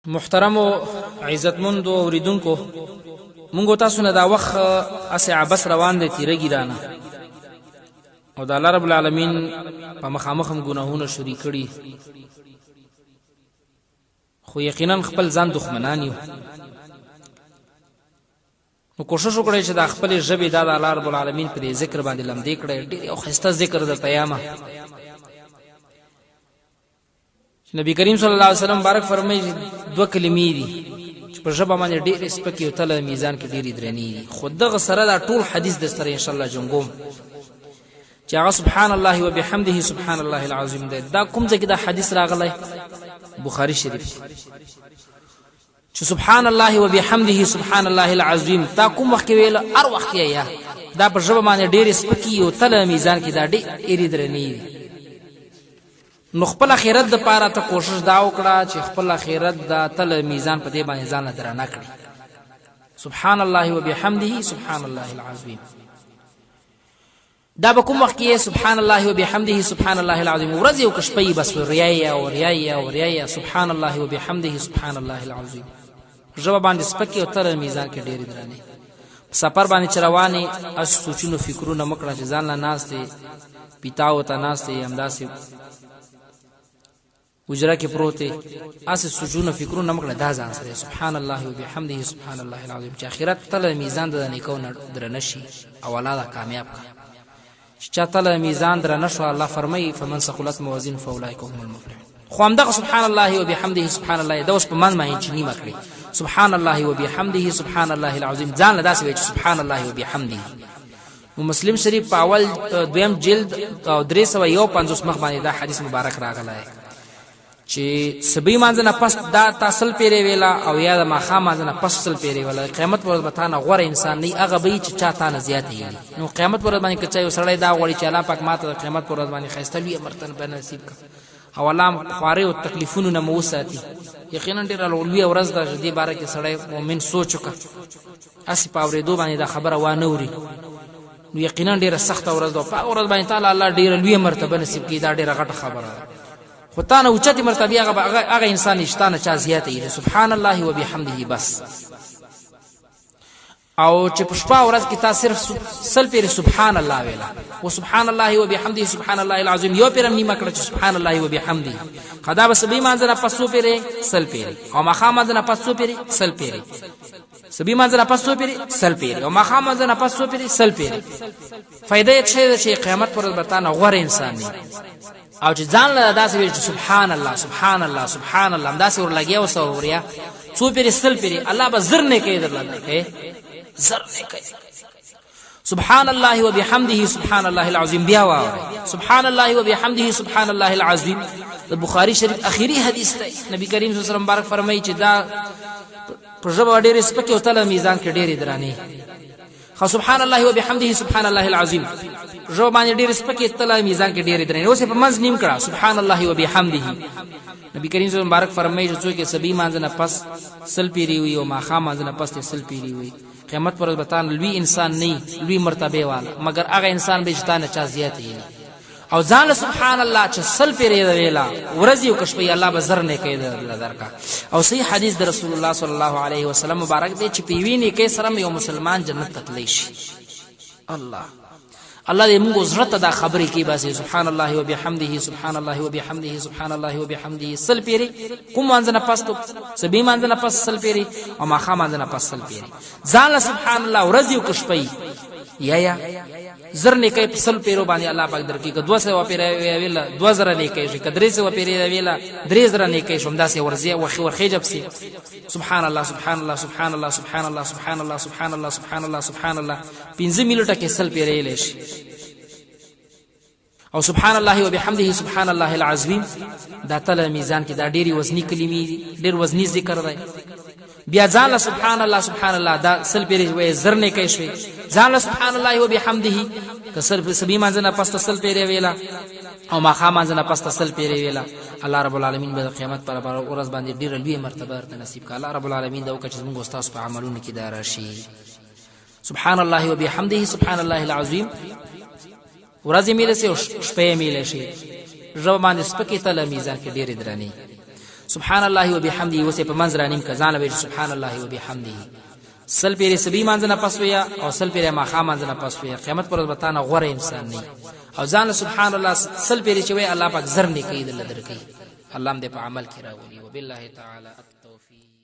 محترم او عزتمند اوریدونکو، مونږ تاسو نه دا وخت اسه عبس روان دي تیرګی رانه او د الله رب العالمین په مخامخم ګناهونه شریک کړي، خو یقینا خپل ځان دښمنان یو. نو کوشش وکړئ چې د خپل ژبې د الله رب العالمین په ذکر باندې لمدې کړئ. ډېر یو ښایسته ذکر درته یامه. نبی کریم صلی الله علیه وسلم بارک فرمایي دوه کلمې دي چې په ژبه باندې ډېرې سپکې او تله میزان کې ډېرې درنې دي، خو دغه سره دا ټول حدیث در سره انشاءالله جنګوم چې هغه سبحان الله وبحمده سبحان الله العظیم دی. دا کوم ځای کې دا حدیث راغلی؟ بخاری شریف. چې سبحان الله وبحمده سبحان الله العظیم تا کوم وخت ویل؟ هر وخت یا دا په ژبه باندې ډېرې سپکې او تله میزان کې دا ډېرې درنې دي. نو خپل آخرت د پاره ته کوشش دا وکړه چې خپل آخرت د تل میزان په دې باندې ځان درنه کړي. سبحان الله وبحمده سبحان الله العظیم. دا به کوم وخت کې سبحان الله وبحمده سبحان الله العظیم ورځ یو کشپي بس وریا سبحان الله وبحمده سبحان الله العظیم. ژبه باندې سپکې او تل میزان کې ډېرې درنې. سفر باندې چرواني اس سوچونو فکرونه مکړه چې ځان لا ناشته پیتاو ته ناشته همداسې وجره کې پروت اس سجونه فکرونه مکړه دا ځان سره سبحان الله وبحمده سبحان الله العظیم چې اخرت تل میزان د نیکو درنشي او الله کامیاب چې تل میزان درنشو. الله فرمایي فمن ثقلت موازین فاولئک هم المفلحون. خو همدغه سبحان الله وبحمده سبحان الله دا اوس په من باندې چې نیمه کړی سبحان الله وبحمده سبحان الله العظیم ځان له داسې وایي سبحان الله وبحمده. مسلم شریف په اول دویم جلد او 351 مخ باندې دا حدیث مبارک راغلی چې سبي مانځ نه پس دا تاسل پیری ویلا او یا د ماخا مانځ نه پس سل پیری ویلا. قیامت پر ورځ نه غوړ انسان نه هغه به چې چاته نه زیات وي. نو قیامت پر ورځ باندې کچا یو سړی دا غوړي چې الله پاک ماته د قیامت پر ورځ باندې خیسته لوی مرتبه نصیب کړي او الله خواري او تکلیفونو نه مو ساتي. یقینا ډیر لوی ورځ د دې باره کې سړی مؤمن سوچ وکړي اسی پاورې دو باندې دا خبره وانه وري. نو یقینا ډیر سخت ورځ ده په ورځ باندې تعالی الله ډیر لوی مرتبه نصیب کړي. دا ډیره غټه خبره ده. خو تا نه اوچتې مرتبه هغه انسان نشته نه چا زیاته وي. سبحان الله وبحمده بس. او چې په شپه ورځ کې تا صرف سل پیری سبحان الله ویلا او سبحان الله وبحمده سبحان الله العظیم یو پیرم نیمه کړه چې سبحان الله وبحمده. خدا بس به مانځ نه پسو پیری سل پیری او مخا مانځ نه پسو پیری سل پیری سبي مانځ نه پسو پیری سل پیری او مخا مانځ نه پسو پیری سل پیری. فائدہ یې څه چې قیامت پر ورځ بتانه غوړ انسان نه او چې ځان له داسې ویل چې سبحان الله سبحان الله سبحان الله داسې ور لګیا وسو وریا څو پیری سل پیری الله به زر نه کوي درلته کوي زر نه کوي. سبحان الله وبحمده سبحان الله العظیم بیا وایي سبحان الله وبحمده سبحان الله العظیم. د بخاری شریف اخیری حدیث دی. نبی کریم صلی الله علیه وسلم بارک فرمایي چې دا په ژبه ډېر سپکې او تل میزان کې ډېرې درانه. خو سبحان الله وبحمده سبحان الله العظیم ژبه باندې ډېر سپکې تل میزان کې ډېرې درانه. اوس په منځ نیم کړه سبحان الله وبحمده. نبی کریم صلی الله علیه وسلم بارک فرمایي چې څوک سبي مانځ نه پس سل پیری وي او ماخا مانځ نه پس سل پیری وي قیامت پر بتان لوی انسان نه لوی مرتبه والا مگر هغه انسان به شتانه چا زیات وي. او ځان سبحان الله چې سل پیری ویلا ورځ یو کشپي الله بزر نه کوي درکا. او صحیح حدیث د رسول الله صلی الله علیه وسلم مبارک دی چې پیوینه کې سره یو مسلمان جنت ته تللی شي. الله دې موږ زړه ته دا خبرې کوي باسي سبحان الله وبحمده سبحان الله وبحمده سبحان الله وبحمده سل پیری کوم مانځ نه پس سبي مانځ نه پس سل پیری او ماخا مانځ نه پس سل پیری ځان سبحان الله ورځ یو کشپي یا زر نه کوي سل پیرو باندې الله پاک درکې که 200 پیری ویلا 2000 نه کوي که 300 پیری ویلا 3000 نه کوي شوم داسې ورځي ورخي جب سي سبحان الله سبحان الله سبحان الله سبحان الله سبحان الله سبحان الله سبحان الله سبحان الله 15 منټه کې سل پیری لشي. او سبحان الله وبحمده سبحان الله العظیم دا تل میزان کې دا ډېری وزنی کلمې دي ډېر وزنی ذکر دی. بیا ځان سبحان الله سبحان الله دا سل پیری وې زر نه کوي شوی ځان سبحان الله وبحمده کسر سبي مانځ نه پس سل پیری ویلا او ماخا مانځ نه پس سل پیری ویلا. الله رب العالمین به قیامت پر ورځ باندې ډېر لوی مرتبه ورته نصیب کړي. الله رب العالمین دا وکړي چې موږ استاد په عملونو کې دار شي. سبحان الله وبحمده سبحان الله العظیم ورځې میله سي او شپې میله شي ژبه باندې سپکې تل میزان کې ډېرې درنې. سبحان الله وبحمده وسه په منځ را نیم کزان به سبحان الله وبحمده سل پیری سبي مانځ نه پس ویا او سل پیری ما خام مانځ نه پس ویا قیامت پر وتانه غوره انسان نه او ځان سبحان الله سل پیری چې وی الله پاک زر نه کوي دل درکې الله دې په عمل کې راولي وبالله تعالی التوفیق.